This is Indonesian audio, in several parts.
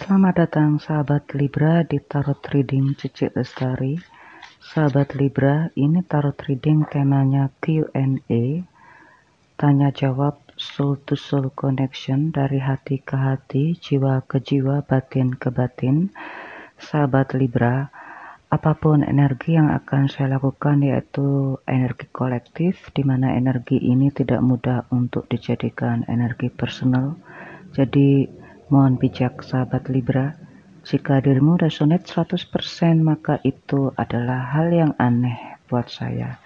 Selamat datang sahabat Libra di Tarot Reading Cici Lestari. Sahabat Libra, ini Tarot Reading temanya Q&A, tanya jawab soul to soul connection, dari hati ke hati, jiwa ke jiwa, batin ke batin. Sahabat Libra, apapun energi yang akan saya lakukan yaitu energi kolektif, di mana energi ini tidak mudah untuk dijadikan energi personal. Jadi mohon bijak sahabat Libra. Jika dirimu resonate 100%, maka itu adalah hal yang aneh buat saya.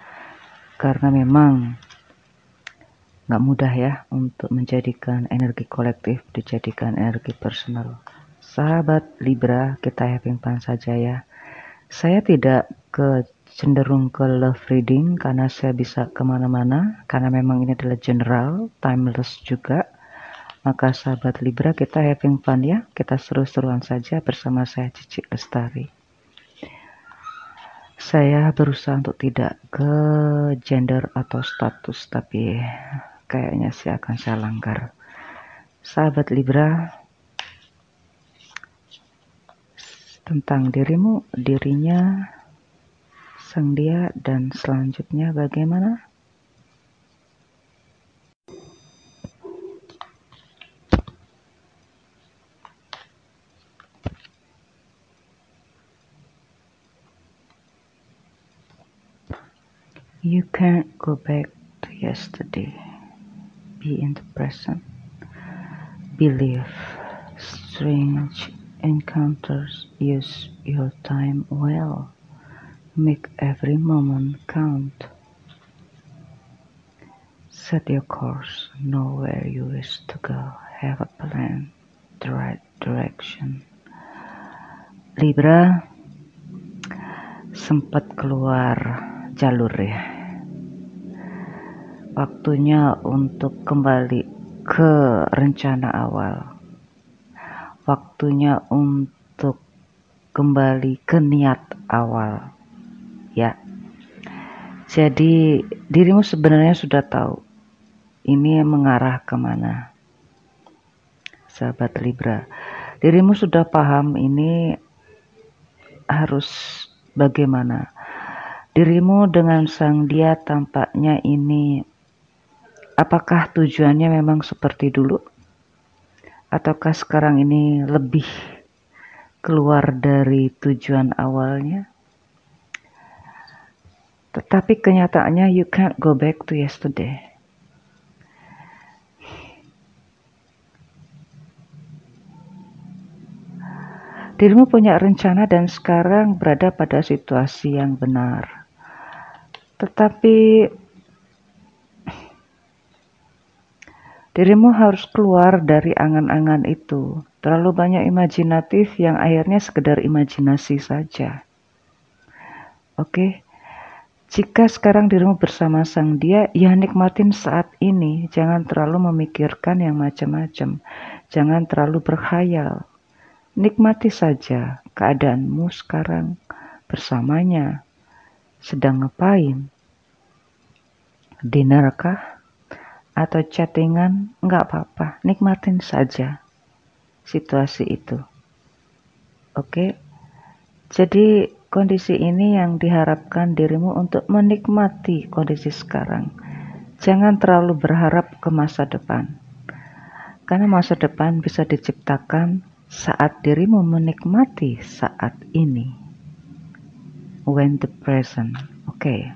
Karena memang nggak mudah ya untuk menjadikan energi kolektif dijadikan energi personal. Sahabat Libra, kita having fun saja ya. Saya tidak cenderung ke love reading karena saya bisa kemana-mana, karena memang ini adalah general, timeless juga. Maka sahabat Libra, kita having fun ya, kita seru-seruan saja bersama saya Cici Lestari. Saya berusaha untuk tidak ke gender atau status, tapi kayaknya sih akan saya langgar. Sahabat Libra, tentang dirimu, dirinya, sang dia, dan selanjutnya bagaimana? You can't go back to yesterday. Be in the present. Believe. Strange encounters. Use your time well. Make every moment count. Set your course. Know where you wish to go. Have a plan. The right direction. Libra, sempat keluar jalur ya. Waktunya untuk kembali ke rencana awal. Waktunya untuk kembali ke niat awal. Ya. Jadi dirimu sebenarnya sudah tahu ini mengarah kemana. Sahabat Libra, dirimu sudah paham ini harus bagaimana. Dirimu dengan sang dia tampaknya ini, apakah tujuannya memang seperti dulu? Ataukah sekarang ini lebih keluar dari tujuan awalnya? Tetapi kenyataannya you can't go back to yesterday. Dirimu punya rencana dan sekarang berada pada situasi yang benar. Tetapi dirimu harus keluar dari angan-angan itu. Terlalu banyak imajinatif yang akhirnya sekedar imajinasi saja. Oke? Jika sekarang dirimu bersama sang dia, ya nikmatin saat ini. Jangan terlalu memikirkan yang macam-macam. Jangan terlalu berkhayal. Nikmati saja keadaanmu sekarang bersamanya. Sedang ngapain? Dinner kah? Atau chattingan? Nggak apa-apa, nikmatin saja situasi itu. Oke? Jadi kondisi ini yang diharapkan dirimu untuk menikmati kondisi sekarang. Jangan terlalu berharap ke masa depan. Karena masa depan bisa diciptakan saat dirimu menikmati saat ini. When the present. Oke.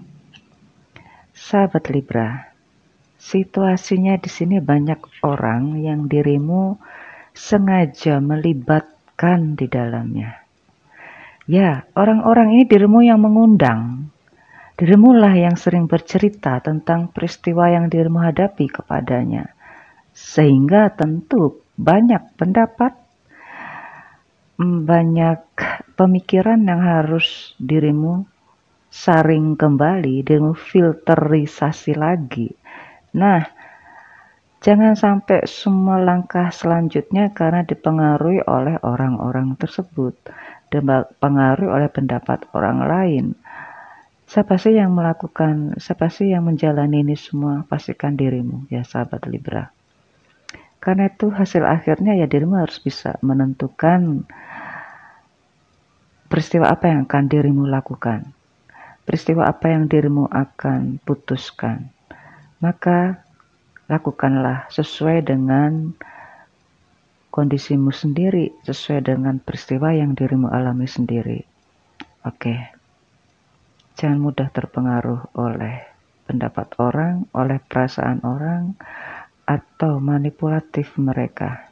Sahabat Libra, situasinya di sini banyak orang yang dirimu sengaja melibatkan di dalamnya. Ya, orang-orang ini dirimu yang mengundang. Dirimulah yang sering bercerita tentang peristiwa yang dirimu hadapi kepadanya. Sehingga tentu banyak pendapat, banyak pemikiran yang harus dirimu saring kembali, dirimu filterisasi lagi. Nah, jangan sampai semua langkah selanjutnya karena dipengaruhi oleh orang-orang tersebut, dipengaruhi oleh pendapat orang lain. Siapa sih yang melakukan, siapa sih yang menjalani ini semua? Pastikan dirimu ya sahabat Libra. Karena itu hasil akhirnya ya dirimu harus bisa menentukan peristiwa apa yang akan dirimu lakukan, peristiwa apa yang dirimu akan putuskan. Maka lakukanlah sesuai dengan kondisimu sendiri, sesuai dengan peristiwa yang dirimu alami sendiri. Oke. Jangan mudah terpengaruh oleh pendapat orang, oleh perasaan orang, atau manipulatif mereka.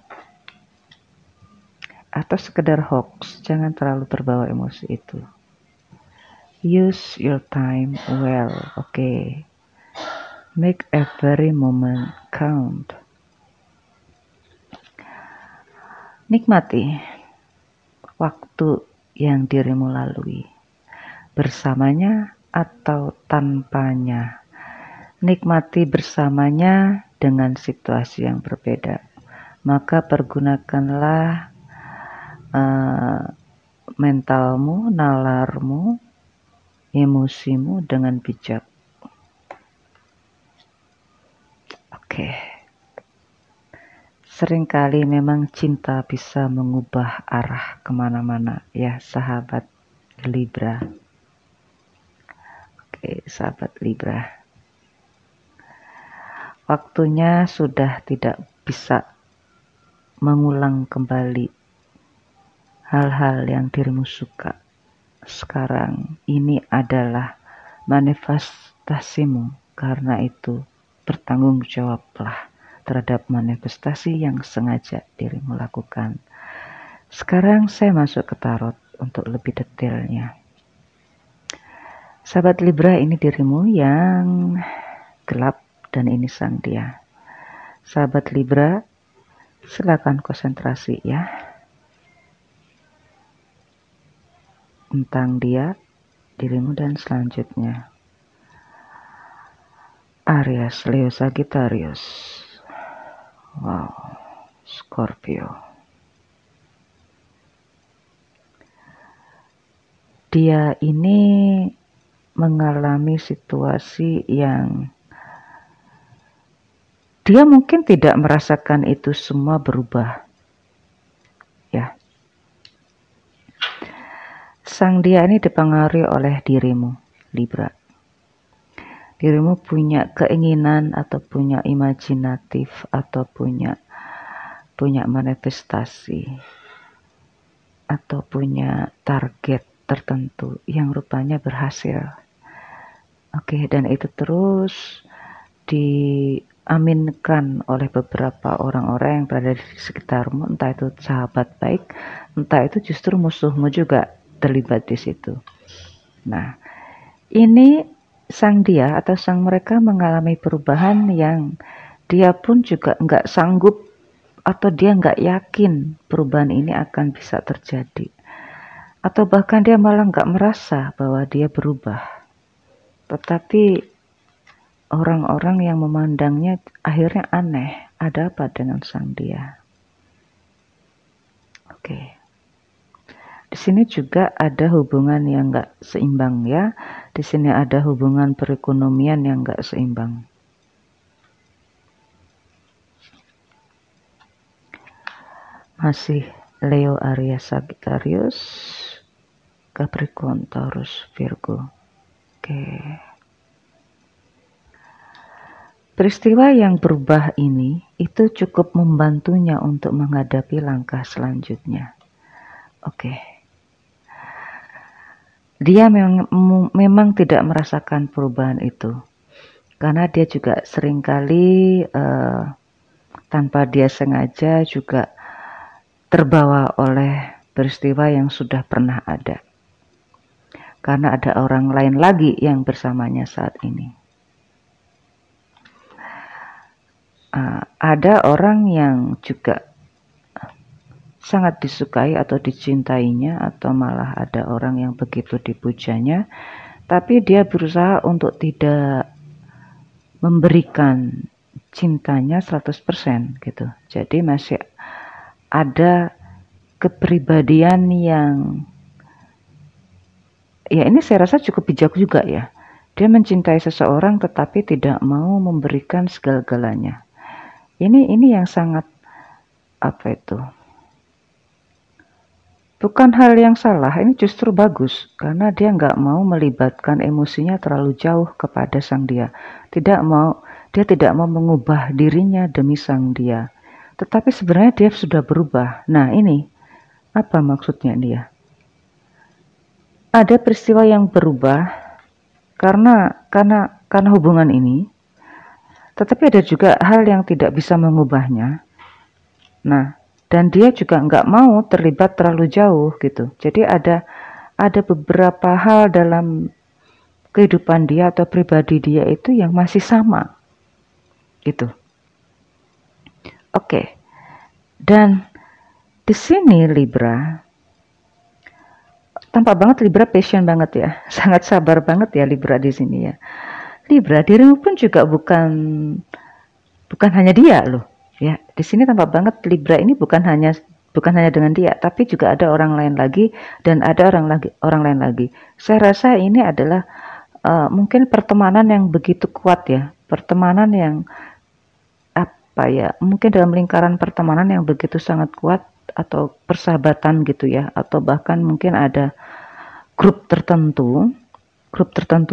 Atau sekedar hoax, jangan terlalu terbawa emosi itu. Use your time well, okay? Make every moment count. Nikmati waktu yang dirimu lalui, bersamanya atau tanpanya. Nikmati bersamanya dengan situasi yang berbeda. Maka pergunakanlah mentalmu, nalarmu, emosimu dengan bijak. Oke. Seringkali memang cinta bisa mengubah arah kemana-mana ya sahabat Libra. Oke, sahabat Libra. Waktunya sudah tidak bisa mengulang kembali hal-hal yang dirimu suka. Sekarang ini adalah manifestasimu, karena itu bertanggung jawablah terhadap manifestasi yang sengaja dirimu lakukan. Sekarang saya masuk ke tarot untuk lebih detailnya. Sahabat Libra, ini dirimu yang gelap dan ini sang dia. Sahabat Libra, silakan konsentrasi ya tentang dia, dirimu dan selanjutnya. Aries, Leo, Sagittarius. Wow, Scorpio. Dia ini mengalami situasi yang dia mungkin tidak merasakan itu semua berubah. Ya. Sang dia ini dipengaruhi oleh dirimu, Libra. Dirimu punya keinginan atau punya imajinatif atau punya manifestasi atau punya target tertentu yang rupanya berhasil. Oke, dan itu terus diaminkan oleh beberapa orang-orang yang berada di sekitarmu, entah itu sahabat baik, entah itu justru musuhmu juga terlibat di situ. Nah, ini sang dia atau sang mereka mengalami perubahan yang dia pun juga nggak sanggup atau dia nggak yakin perubahan ini akan bisa terjadi. Atau bahkan dia malah nggak merasa bahwa dia berubah. Tetapi orang-orang yang memandangnya akhirnya aneh. Ada apa dengan sang dia? Oke. Di sini juga ada hubungan yang nggak seimbang ya. Di sini ada hubungan perekonomian yang nggak seimbang. Masih Leo, Aries, Sagittarius, Capricorn, Taurus, Virgo. Oke. Peristiwa yang berubah ini itu cukup membantunya untuk menghadapi langkah selanjutnya. Oke. Dia memang tidak merasakan perubahan itu. Karena dia juga seringkali tanpa dia sengaja juga terbawa oleh peristiwa yang sudah pernah ada. Karena ada orang lain lagi yang bersamanya saat ini. Ada orang yang juga sangat disukai atau dicintainya, atau malah ada orang yang begitu dipujanya, tapi dia berusaha untuk tidak memberikan cintanya 100% gitu. Jadi masih ada kepribadian yang ya ini saya rasa cukup bijak juga ya. Dia mencintai seseorang tetapi tidak mau memberikan segala-galanya. Ini yang sangat apa itu? Bukan hal yang salah, ini justru bagus karena dia nggak mau melibatkan emosinya terlalu jauh kepada sang dia. Dia tidak mau mengubah dirinya demi sang dia. Tetapi sebenarnya dia sudah berubah. Nah, ini apa maksudnya dia? Ada peristiwa yang berubah karena hubungan ini, tetapi ada juga hal yang tidak bisa mengubahnya. Nah, dan dia juga nggak mau terlibat terlalu jauh gitu. Jadi ada beberapa hal dalam kehidupan dia atau pribadi dia itu yang masih sama gitu. Oke. Dan di sini Libra tampak banget Libra passion banget ya. Sangat sabar banget ya Libra di sini ya. Libra, dirimu pun juga bukan hanya dia loh. Ya, di sini tampak banget Libra ini bukan hanya dengan dia, tapi juga ada orang lain lagi dan ada orang lain lagi. Saya rasa ini adalah mungkin pertemanan yang begitu kuat ya, pertemanan yang apa ya, mungkin dalam lingkaran pertemanan yang begitu sangat kuat atau persahabatan gitu ya, atau bahkan mungkin ada grup tertentu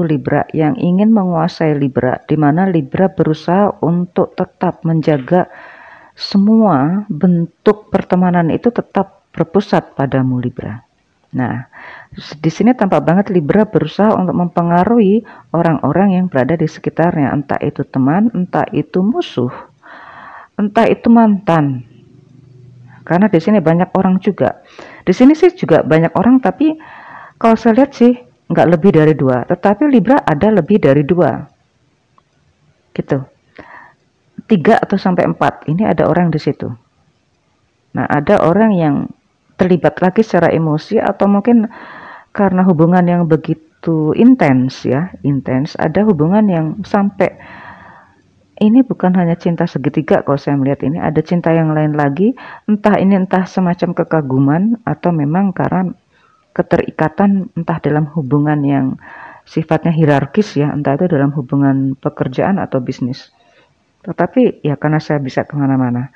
Libra yang ingin menguasai Libra, di mana Libra berusaha untuk tetap menjaga semua bentuk pertemanan itu tetap berpusat padamu Libra. Nah, di sini tampak banget Libra berusaha untuk mempengaruhi orang-orang yang berada di sekitarnya, entah itu teman, entah itu musuh, entah itu mantan. Karena di sini banyak orang juga. Di sini sih juga banyak orang, tapi kalau saya lihat sih nggak lebih dari 2, tetapi Libra ada lebih dari 2 gitu, 3 atau sampai 4, ini ada orang di situ. Nah, ada orang yang terlibat lagi secara emosi atau mungkin karena hubungan yang begitu intens ya, ada hubungan yang sampai ini bukan hanya cinta segitiga. Kalau saya melihat ini ada cinta yang lain lagi, entah semacam kekaguman atau memang karena keterikatan, entah dalam hubungan yang sifatnya hierarkis ya, entah itu dalam hubungan pekerjaan atau bisnis. Tetapi ya karena saya bisa kemana-mana,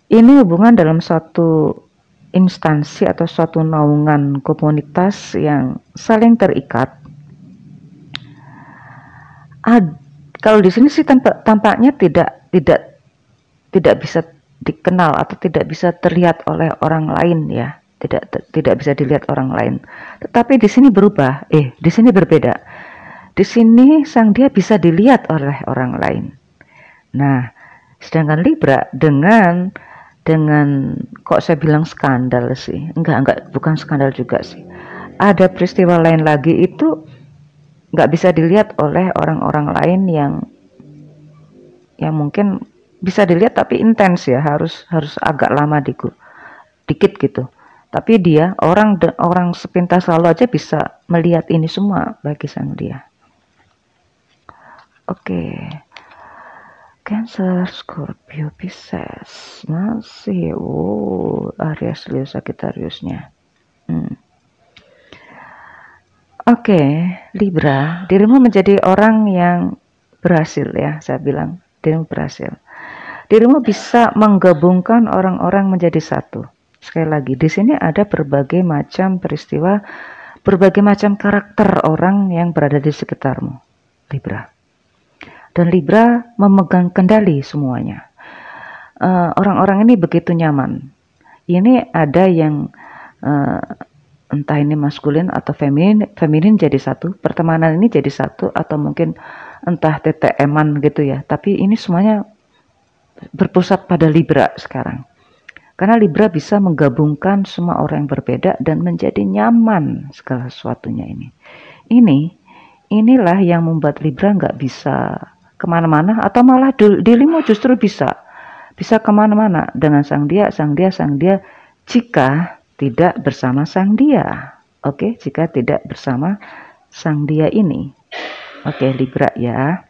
ini hubungan dalam suatu instansi atau suatu naungan komunitas yang saling terikat. Kalau di sini sih tampaknya tidak bisa dikenal atau tidak bisa terlihat oleh orang lain ya. Tidak bisa dilihat orang lain. Tetapi di sini berubah. Di sini berbeda. Di sini sang dia bisa dilihat oleh orang lain. Nah, sedangkan Libra dengan kok saya bilang skandal sih? Enggak, bukan skandal juga sih. Ada peristiwa lain lagi itu nggak bisa dilihat oleh orang-orang lain yang mungkin bisa dilihat tapi intens ya, harus agak lama dikit gitu. Tapi dia orang sepintas lalu aja bisa melihat ini semua bagi sang dia. Oke. Cancer, Scorpio, Pisces masih. Aries, Leo, Sagittariusnya. Oke, Libra, dirimu menjadi orang yang berhasil ya, saya bilang. Dirimu berhasil. Dirimu bisa menggabungkan orang-orang menjadi satu. Sekali lagi, di sini ada berbagai macam peristiwa, berbagai macam karakter orang yang berada di sekitarmu, Libra. Dan Libra memegang kendali semuanya. Orang-orang ini begitu nyaman. Ini ada yang entah ini maskulin atau feminin jadi satu, pertemanan ini jadi satu, atau mungkin entah TTM-an gitu ya. Tapi ini semuanya berpusat pada Libra sekarang. Karena Libra bisa menggabungkan semua orang yang berbeda dan menjadi nyaman segala sesuatunya ini. Inilah yang membuat Libra nggak bisa kemana-mana, atau malah dirimu justru bisa kemana-mana dengan sang dia jika tidak bersama sang dia. Oke, jika tidak bersama sang dia ini. Oke, Libra ya.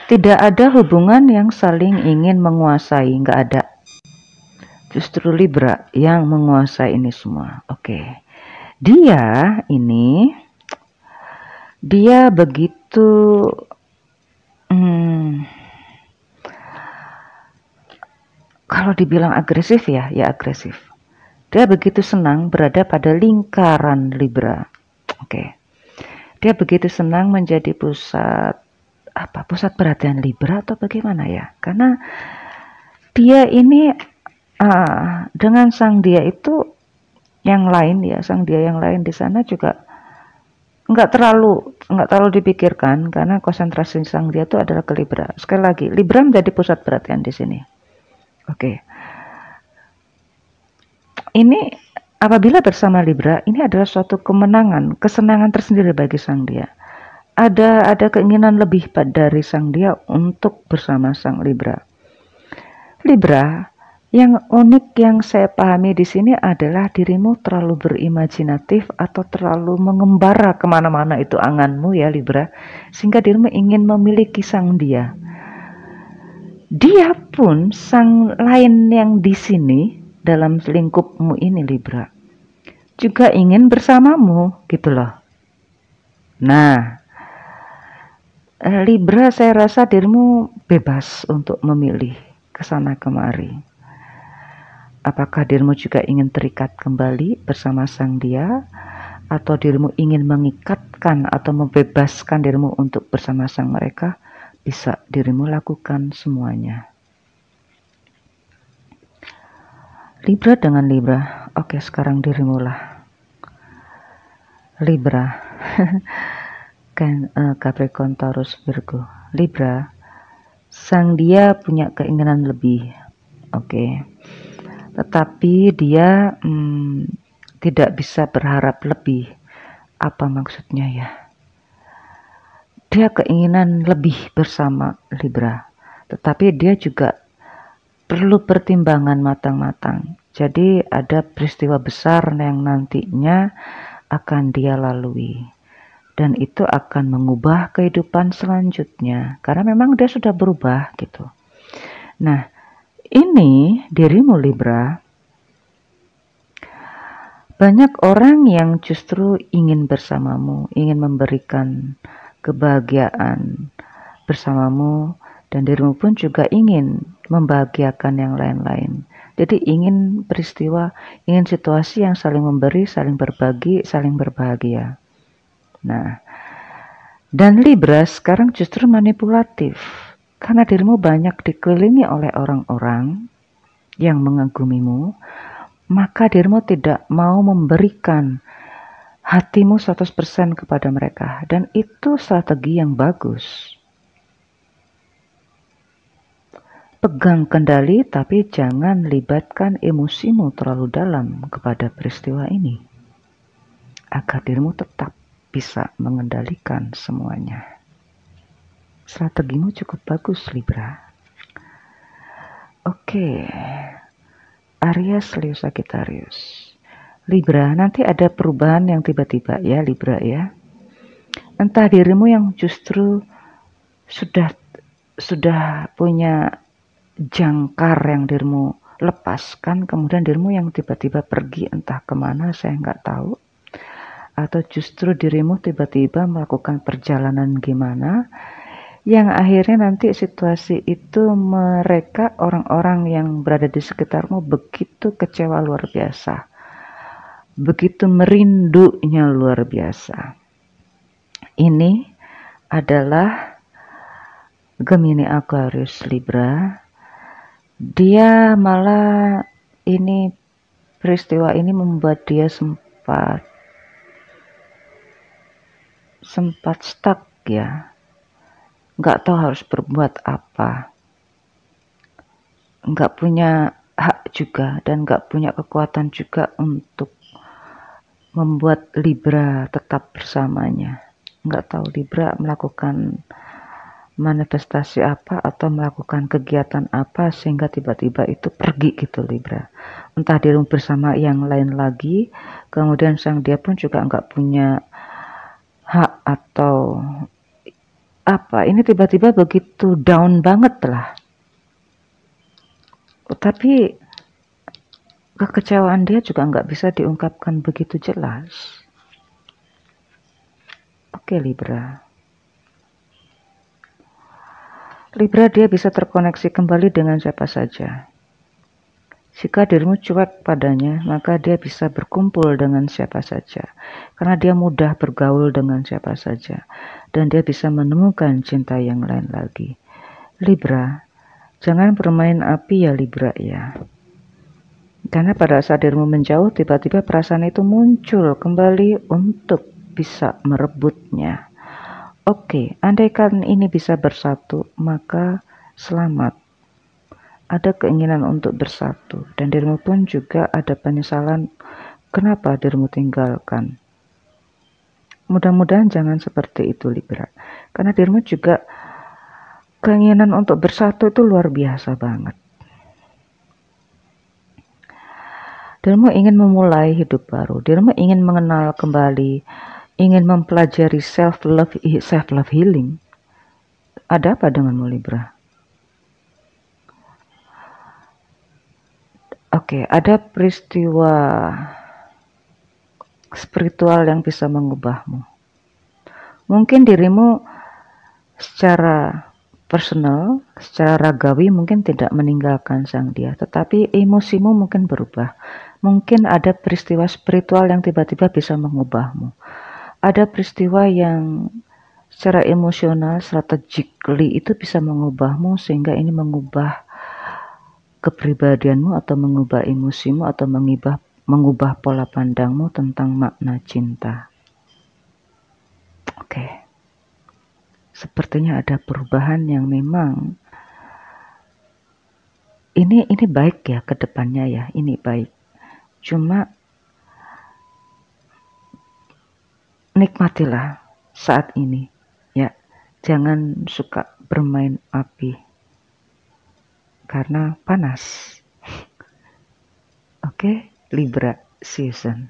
Tidak ada hubungan yang saling ingin menguasai, nggak ada. Justru Libra yang menguasai ini semua. Oke. Dia begitu Kalau dibilang agresif ya, ya agresif. Dia begitu senang berada pada lingkaran Libra. Oke. Dia begitu senang menjadi pusat apa? Pusat perhatian Libra atau bagaimana ya? Karena dia ini dengan sang dia itu yang lain ya, sang dia yang lain di sana juga nggak terlalu dipikirkan karena konsentrasi sang dia itu adalah ke Libra. Sekali lagi, Libra menjadi pusat perhatian di sini. Oke. Ini apabila bersama Libra, ini adalah suatu kemenangan, kesenangan tersendiri bagi sang dia. Ada keinginan lebih dari sang dia untuk bersama sang Libra. Libra, yang unik yang saya pahami di sini adalah dirimu terlalu berimajinatif atau terlalu mengembara kemana-mana itu anganmu ya Libra, sehingga dirimu ingin memiliki sang dia. Dia pun sang lain yang di sini dalam lingkupmu ini Libra juga ingin bersamamu gitu loh. Nah, Libra saya rasa dirimu bebas untuk memilih kesana kemari. Apakah dirimu juga ingin terikat kembali bersama sang dia, atau dirimu ingin mengikatkan atau membebaskan dirimu untuk bersama sang mereka? Bisa dirimu lakukan semuanya. Libra dengan Libra. Oke, sekarang dirimu lah Libra. Kan Capricorn, Taurus, Virgo. Libra, sang dia punya keinginan lebih. Oke. Tetapi dia tidak bisa berharap lebih. Apa maksudnya ya? Dia keinginan lebih bersama Libra, tetapi dia juga perlu pertimbangan matang-matang. Jadi ada peristiwa besar yang nantinya akan dia lalui. Dan itu akan mengubah kehidupan selanjutnya. Karena memang dia sudah berubah gitu. Nah, ini dirimu Libra. Banyak orang yang justru ingin bersamamu, ingin memberikan kebahagiaan bersamamu, dan dirimu pun juga ingin membahagiakan yang lain-lain. Jadi ingin peristiwa, ingin situasi yang saling memberi, saling berbagi, saling berbahagia. Nah, dan Libra sekarang justru manipulatif, karena dirimu banyak dikelilingi oleh orang-orang yang mengagumimu, maka dirimu tidak mau memberikan hatimu 100% kepada mereka, dan itu strategi yang bagus. Pegang kendali tapi jangan libatkan emosimu terlalu dalam kepada peristiwa ini, agar dirimu tetap bisa mengendalikan semuanya. Strategimu cukup bagus Libra. Oke. Aries, Leo, Sagittarius. Libra, nanti ada perubahan yang tiba-tiba ya Libra ya. Entah dirimu yang justru sudah punya jangkar yang dirimu lepaskan, kemudian dirimu yang tiba-tiba pergi entah kemana, saya nggak tahu. Atau justru dirimu tiba-tiba melakukan perjalanan gimana, yang akhirnya nanti situasi itu mereka orang-orang yang berada di sekitarmu begitu kecewa luar biasa, begitu merindunya luar biasa. Ini adalah Gemini, Aquarius, Libra. Dia malah ini peristiwa ini membuat dia sempat stuck ya, nggak tahu harus berbuat apa, nggak punya hak juga dan nggak punya kekuatan juga untuk membuat Libra tetap bersamanya. Nggak tahu Libra melakukan manifestasi apa atau melakukan kegiatan apa sehingga tiba-tiba itu pergi gitu Libra. Entah dirimu bersama yang lain lagi, kemudian sang dia pun juga nggak punya hak atau apa. Ini tiba-tiba begitu down banget lah. Tapi kekecewaan dia juga nggak bisa diungkapkan begitu jelas. Oke Libra. Libra dia bisa terkoneksi kembali dengan siapa saja. Jika dirimu cuek padanya, maka dia bisa berkumpul dengan siapa saja, karena dia mudah bergaul dengan siapa saja, dan dia bisa menemukan cinta yang lain lagi. Libra, jangan bermain api ya Libra ya. Karena pada saat dirimu menjauh, tiba-tiba perasaan itu muncul kembali untuk bisa merebutnya. Oke, andaikan ini bisa bersatu, maka selamat. Ada keinginan untuk bersatu, dan dirimu pun juga ada penyesalan kenapa dirimu tinggalkan. Mudah-mudahan jangan seperti itu Libra, karena dirimu juga keinginan untuk bersatu itu luar biasa banget. Dirimu ingin memulai hidup baru, dirimu ingin mengenal kembali, ingin mempelajari self-love healing. Ada apa denganmu Libra? Oke, ada peristiwa spiritual yang bisa mengubahmu. Mungkin dirimu secara personal, secara ragawi mungkin tidak meninggalkan sang dia, tetapi emosimu mungkin berubah. Mungkin ada peristiwa spiritual yang tiba-tiba bisa mengubahmu. Ada peristiwa yang secara emosional, strategically itu bisa mengubahmu sehingga ini mengubah kepribadianmu atau mengubah emosimu atau mengubah pola pandangmu tentang makna cinta. Oke. Sepertinya ada perubahan yang memang ini baik ya ke depannya ya, ini baik. Cuma nikmatilah saat ini ya. Jangan suka bermain api karena panas. Oke, Libra season.